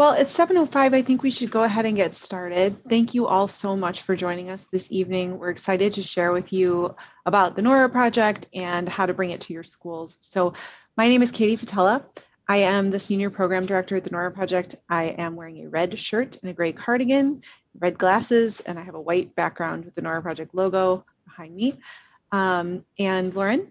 Well, it's 7:05. I think we should go ahead and get started. Thank you all so much for joining us this evening. We're excited to share with you about the NORA project and how to bring it to your schools. So my name is Katie Futella. I am the Senior Program Director at the NORA project. I am wearing a red shirt and a gray cardigan, red glasses, and I have a white background with the NORA project logo behind me. And Lauren?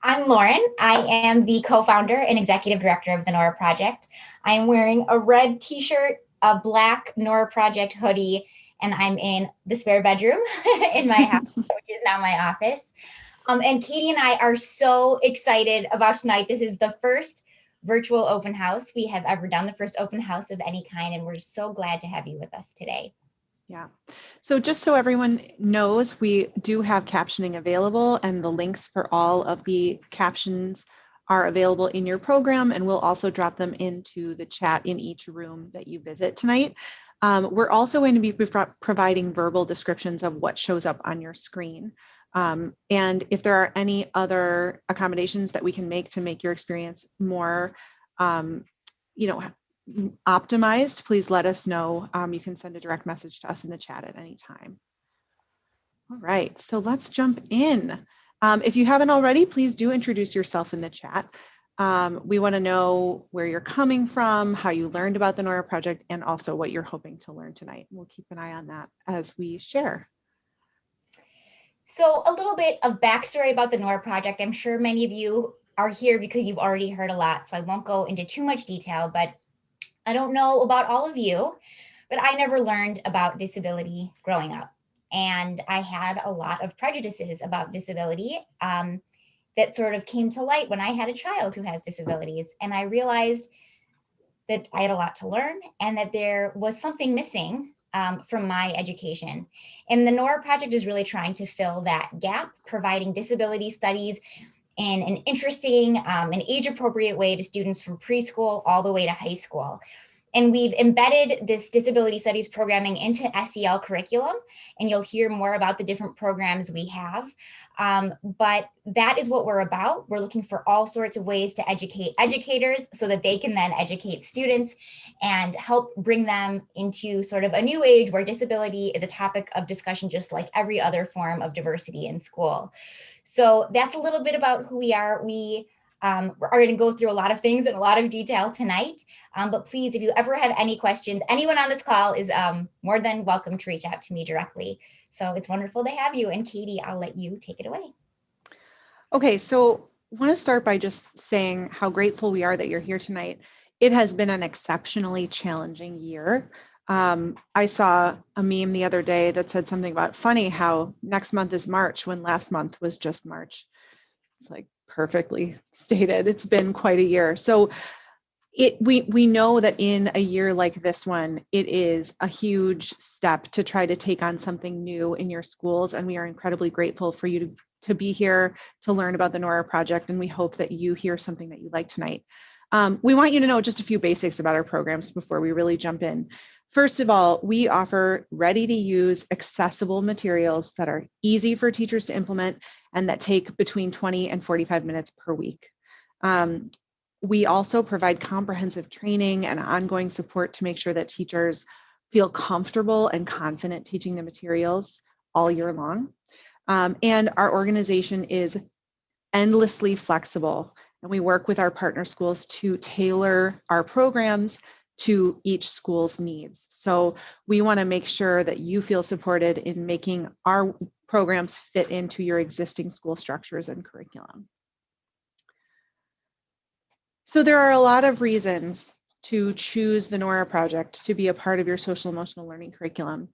I'm Lauren. I am the co-founder and executive director of the NORA project. I am wearing a red t-shirt, a black NORA project hoodie, and I'm in the spare bedroom in my house, which is now my office. And Katie and I are so excited about tonight. This is the first virtual open house we have ever done, the first open house of any kind, and we're so glad to have you with us today. Yeah. So just so everyone knows, we do have captioning available, and the links for all of the captions are available in your program, and we'll also drop them into the chat in each room that you visit tonight. We're also going to be providing verbal descriptions of what shows up on your screen. And if there are any other accommodations that we can make to make your experience more, optimized, please let us know. You can send a direct message to us in the chat at any time. All right, so let's jump in. If you haven't already, please do introduce yourself in the chat. We want to know where you're coming from, how you learned about the NORA project, and also what you're hoping to learn tonight. We'll keep an eye on that as we share. So a little bit of backstory about the NORA project. I'm sure many of you are here because you've already heard a lot, so I won't go into too much detail, but I don't know about all of you, but I never learned about disability growing up. And I had a lot of prejudices about disability that sort of came to light when I had a child who has disabilities. And I realized that I had a lot to learn and that there was something missing from my education. And the NORA project is really trying to fill that gap, providing disability studies in an interesting and age-appropriate way to students from preschool all the way to high school. And we've embedded this disability studies programming into SEL curriculum, and you'll hear more about the different programs we have. But that is what we're about. We're looking for all sorts of ways to educate educators so that they can then educate students and help bring them into sort of a new age where disability is a topic of discussion, just like every other form of diversity in school. So that's a little bit about who we are. We are going to go through a lot of things in a lot of detail tonight. But please, if you ever have any questions, anyone on this call is more than welcome to reach out to me directly. So it's wonderful to have you. And Katie, I'll let you take it away. Okay, so I want to start by just saying how grateful we are that you're here tonight. It has been an exceptionally challenging year. I saw a meme the other day that said something about funny how next month is March when last month was just March. It's like perfectly stated. It's been quite a year. So we know that in a year like this one, it is a huge step to try to take on something new in your schools. And we are incredibly grateful for you to be here to learn about the NORA project. And we hope that you hear something that you like tonight. We want you to know just a few basics about our programs before we really jump in. First of all, we offer ready-to-use, accessible materials that are easy for teachers to implement and that take between 20 and 45 minutes per week. We also provide comprehensive training and ongoing support to make sure that teachers feel comfortable and confident teaching the materials all year long. And our organization is endlessly flexible, and we work with our partner schools to tailor our programs to each school's needs. So we want to make sure that you feel supported in making our programs fit into your existing school structures and curriculum. So there are a lot of reasons to choose the NORA project to be a part of your social emotional learning curriculum.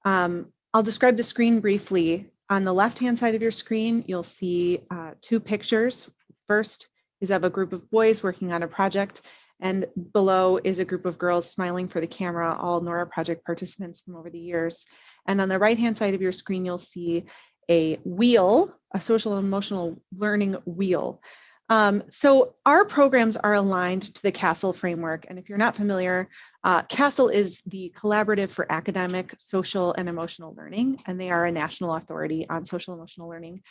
I'll describe the screen briefly. On the left-hand side of your screen, you'll see two pictures. First is of a group of boys working on a project, and below is a group of girls smiling for the camera, all NORA project participants from over the years. And on the right-hand side of your screen, you'll see a wheel, a social emotional learning wheel. So our programs are aligned to the CASEL framework. And if you're not familiar, CASEL is the Collaborative for Academic, Social, and Emotional Learning, and they are a national authority on social emotional learning.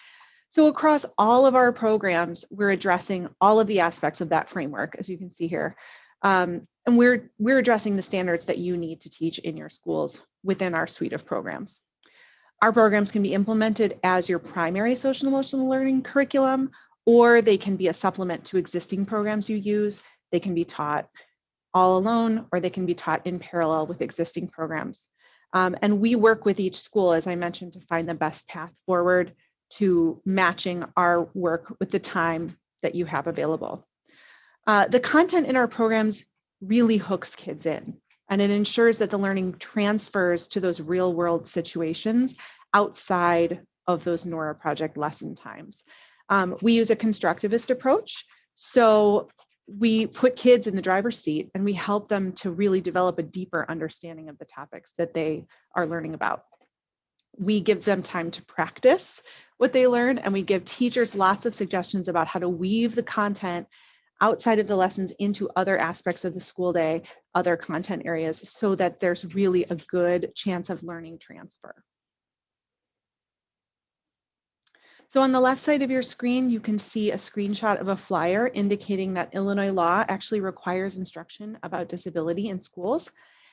So across all of our programs, we're addressing all of the aspects of that framework, as you can see here. And we're addressing the standards that you need to teach in your schools within our suite of programs. Our programs can be implemented as your primary social and emotional learning curriculum, or they can be a supplement to existing programs you use. They can be taught all alone, or they can be taught in parallel with existing programs. And we work with each school, as I mentioned, to find the best path forward to matching our work with the time that you have available. The content in our programs really hooks kids in, and it ensures that the learning transfers to those real world situations outside of those Nora project lesson times. We use a constructivist approach. So we put kids in the driver's seat and we help them to really develop a deeper understanding of the topics that they are learning about. We give them time to practice what they learn, and we give teachers lots of suggestions about how to weave the content outside of the lessons into other aspects of the school day, other content areas, so that there's really a good chance of learning transfer. So on the left side of your screen, you can see a screenshot of a flyer indicating that Illinois law actually requires instruction about disability in schools.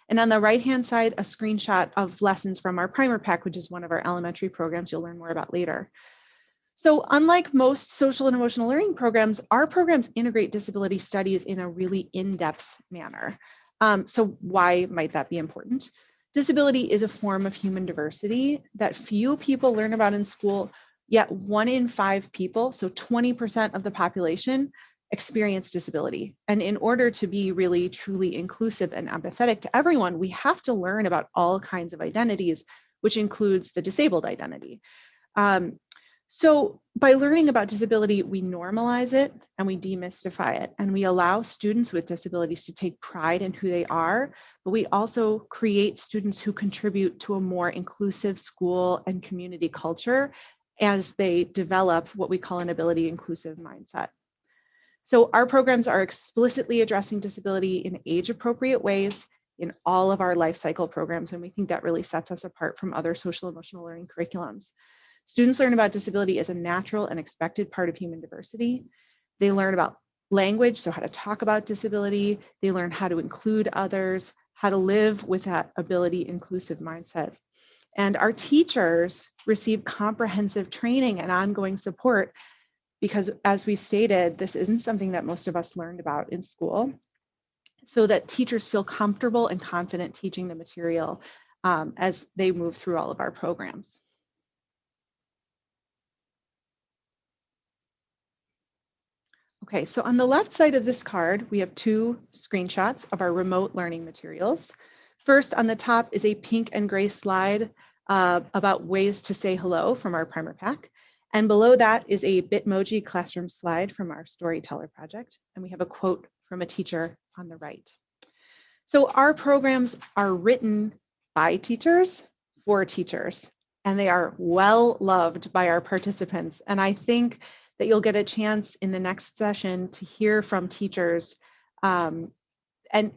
And on the right-hand side, a screenshot of lessons from our primer pack, which is one of our elementary programs you'll learn more about later. So unlike most social and emotional learning programs, our programs integrate disability studies in a really in-depth manner. So why might that be important? Disability is a form of human diversity that few people learn about in school, yet 1 in 5 people, so 20% of the population, experience disability. And in order to be really truly inclusive and empathetic to everyone, we have to learn about all kinds of identities, which includes the disabled identity. So by learning about disability, we normalize it and we demystify it, and we allow students with disabilities to take pride in who they are, but we also create students who contribute to a more inclusive school and community culture as they develop what we call an ability inclusive mindset. So our programs are explicitly addressing disability in age-appropriate ways in all of our life cycle programs, and we think that really sets us apart from other social emotional learning curriculums. Students learn about disability as a natural and expected part of human diversity. They learn about language, so how to talk about disability. They learn how to include others, how to live with that ability inclusive mindset. And our teachers receive comprehensive training and ongoing support because, as we stated, this isn't something that most of us learned about in school, so that teachers feel comfortable and confident teaching the material as they move through all of our programs. Okay, so on the left side of this card, we have 2 screenshots of our remote learning materials. First, on the top is a pink and gray slide about ways to say hello from our primer pack. And below that is a Bitmoji classroom slide from our Storyteller project. And we have a quote from a teacher on the right. So our programs are written by teachers for teachers, and they are well loved by our participants. And I think that you'll get a chance in the next session to hear from teachers and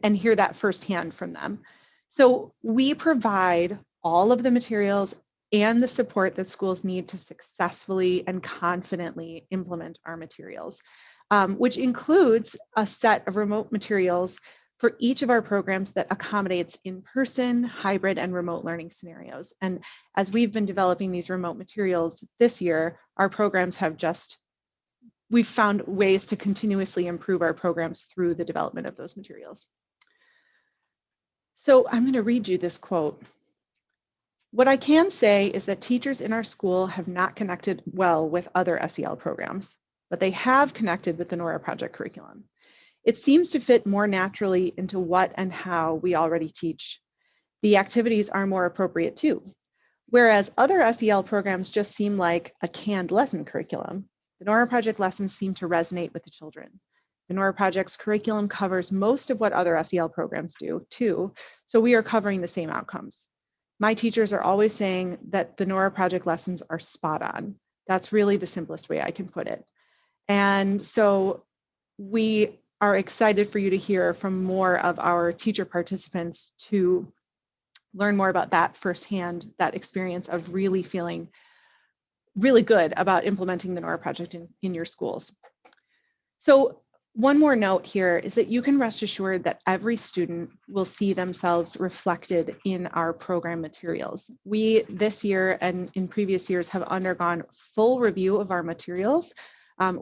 hear that firsthand from them. So we provide all of the materials and the support that schools need to successfully and confidently implement our materials, which includes a set of remote materials for each of our programs that accommodates in-person, hybrid, and remote learning scenarios. And as we've been developing these remote materials this year, our programs have we've found ways to continuously improve our programs through the development of those materials. So I'm going to read you this quote. What I can say is that teachers in our school have not connected well with other SEL programs, but they have connected with the Nora Project curriculum. It seems to fit more naturally into what and how we already teach. The activities are more appropriate too. Whereas other SEL programs just seem like a canned lesson curriculum, the Nora Project lessons seem to resonate with the children. The Nora Project's curriculum covers most of what other SEL programs do too, so we are covering the same outcomes. My teachers are always saying that the Nora Project lessons are spot on. That's really the simplest way I can put it. And so we are excited for you to hear from more of our teacher participants to learn more about that firsthand, that experience of really feeling really good about implementing the Nora Project in your schools. So One more note here is that you can rest assured that every student will see themselves reflected in our program materials. We, this year and in previous years, have undergone full review of our materials.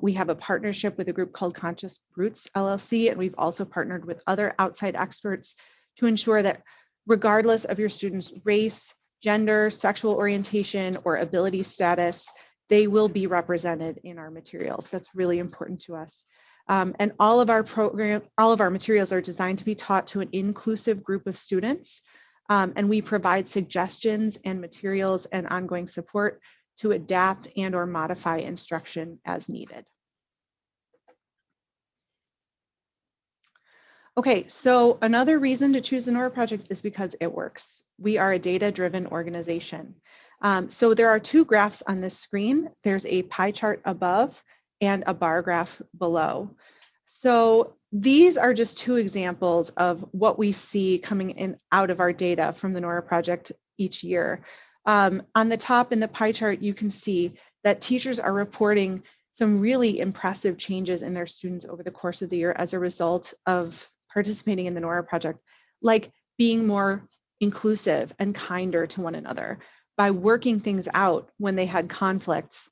We have a partnership with a group called Conscious Roots LLC, and we've also partnered with other outside experts to ensure that regardless of your student's race, gender, sexual orientation, or ability status, they will be represented in our materials. That's really important to us. And all of our materials are designed to be taught to an inclusive group of students. And we provide suggestions and materials and ongoing support to adapt and or modify instruction as needed. Okay, so another reason to choose the NORA project is because it works. We are a data-driven organization. So there are two graphs on this screen. There's a pie chart above and a bar graph below. So these are just two examples of what we see coming in out of our data from the NORA project each year. On the top in the pie chart, you can see that teachers are reporting some really impressive changes in their students over the course of the year as a result of participating in the NORA project, like being more inclusive and kinder to one another by working things out when they had conflicts.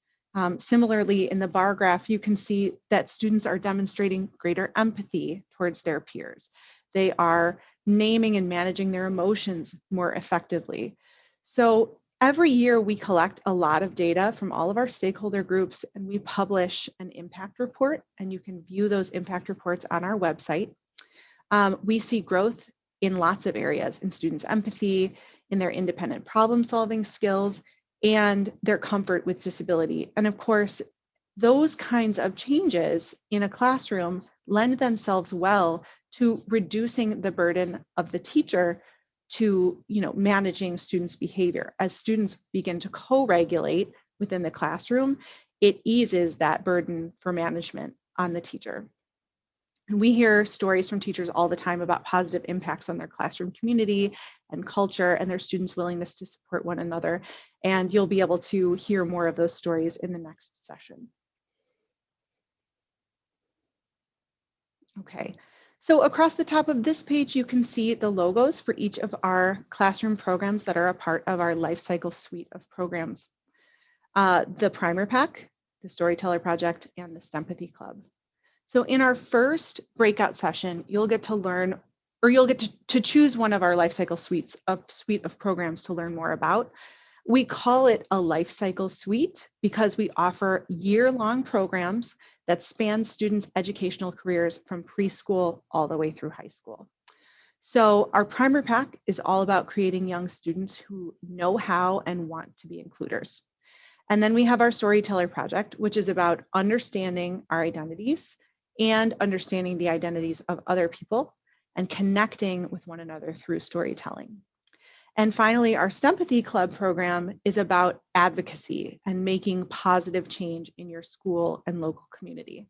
Similarly, in the bar graph, you can see that students are demonstrating greater empathy towards their peers. They are naming and managing their emotions more effectively. So every year we collect a lot of data from all of our stakeholder groups and we publish an impact report, and you can view those impact reports on our website. We see growth in lots of areas, in students' empathy, in their independent problem solving skills, and their comfort with disability. And of course, those kinds of changes in a classroom lend themselves well to reducing the burden of the teacher to, managing students' behavior. As students begin to co-regulate within the classroom, it eases that burden for management on the teacher. And we hear stories from teachers all the time about positive impacts on their classroom community and culture and their students' willingness to support one another. And you'll be able to hear more of those stories in the next session. Okay, so across the top of this page, you can see the logos for each of our classroom programs that are a part of our life cycle suite of programs. The Primer Pack, the Storyteller Project, and the Sympathy Club. So in our first breakout session, you'll get to learn, or you'll get to choose one of our life cycle suite of programs to learn more about. We call it a life cycle suite because we offer year-long programs that span students' educational careers from preschool all the way through high school. So our Primer Pack is all about creating young students who know how and want to be includers. And then we have our Storyteller Project, which is about understanding our identities and understanding the identities of other people and connecting with one another through storytelling. And finally, our Sympathy Club program is about advocacy and making positive change in your school and local community.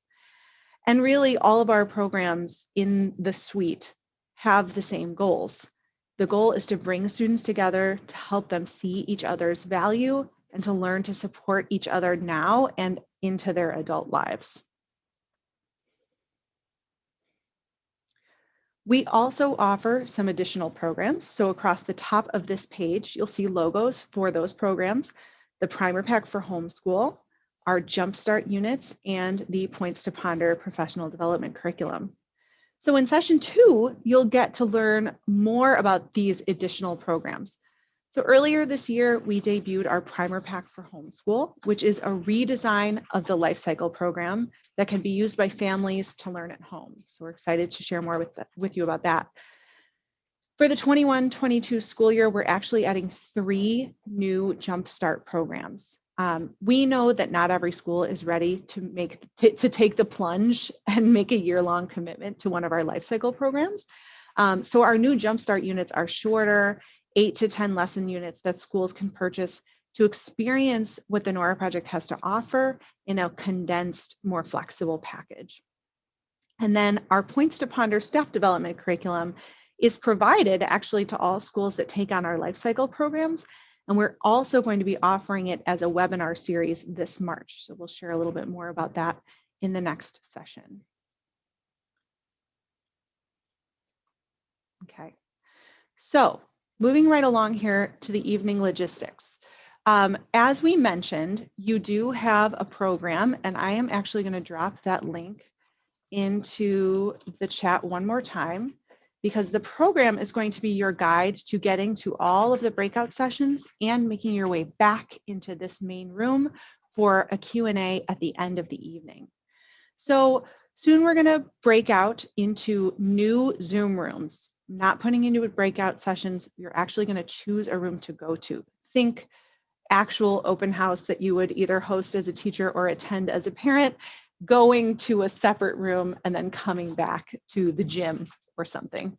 And really, all of our programs in the suite have the same goals. The goal is to bring students together to help them see each other's value and to learn to support each other now and into their adult lives. We also offer some additional programs. So across the top of this page, you'll see logos for those programs, the Primer Pack for Homeschool, our Jumpstart units, and the Points to Ponder professional development curriculum. So in session 2, you'll get to learn more about these additional programs. So earlier this year, we debuted our Primer Pack for Homeschool, which is a redesign of the life cycle program that can be used by families to learn at home. So we're excited to share more with you about that. For the 21-22 school year, we're actually adding 3 new Jumpstart programs. We know that not every school is ready to take the plunge and make a year-long commitment to one of our life cycle programs. So our new Jumpstart units are shorter, 8 to 10 lesson units that schools can purchase to experience what the NORA project has to offer in a condensed, more flexible package. And then our Points to Ponder staff development curriculum is provided actually to all schools that take on our life cycle programs. And we're also going to be offering it as a webinar series this March. So we'll share a little bit more about that in the next session. Okay. So moving right along here to the evening logistics. As we mentioned, you do have a program, and I am actually going to drop that link into the chat one more time, because the program is going to be your guide to getting to all of the breakout sessions and making your way back into this main room for a Q&A at the end of the evening. So soon we're going to break out into new Zoom rooms, not putting into breakout sessions. You're actually going to choose a room to go to. Think actual open house that you would either host as a teacher or attend as a parent, going to a separate room and then coming back to the gym or something.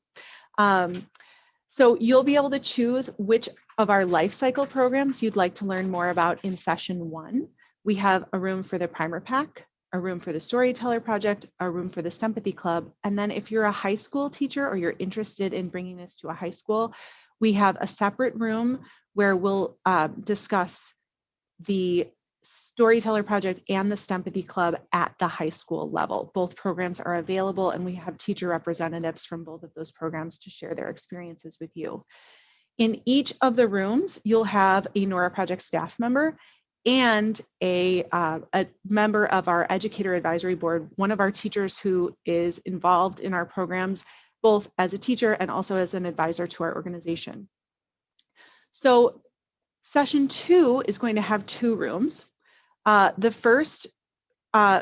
So you'll be able to choose which of our life cycle programs you'd like to learn more about in session 1. We have a room for the primer pack, a room for the storyteller project, a room for the Sympathy Club. And then if you're a high school teacher or you're interested in bringing this to a high school, we have a separate room where we'll discuss the storyteller project and the Sympathy Club at the high school level. Both programs are available, and we have teacher representatives from both of those programs to share their experiences with you. In each of the rooms, you'll have a Nora Project staff member and a member of our educator advisory board, one of our teachers who is involved in our programs, both as a teacher and also as an advisor to our organization. So session 2 is going to have 2 rooms. The first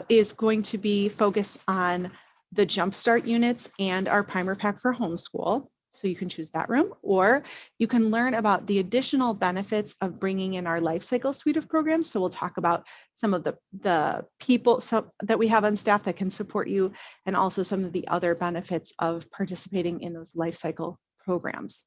is going to be focused on the Jumpstart units and our primer pack for homeschool. So you can choose that room, or you can learn about the additional benefits of bringing in our life cycle suite of programs. So we'll talk about some of the people that we have on staff that can support you, and also some of the other benefits of participating in those life cycle programs.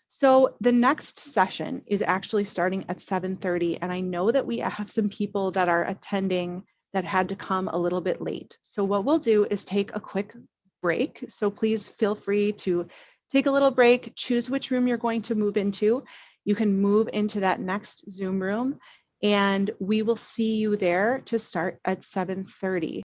So the next session is actually starting at 7:30, and I know that we have some people that are attending that had to come a little bit late. So what we'll do is take a quick break. So please feel free to take a little break, choose which room you're going to move into. You can move into that next Zoom room, and we will see you there to start at 7:30.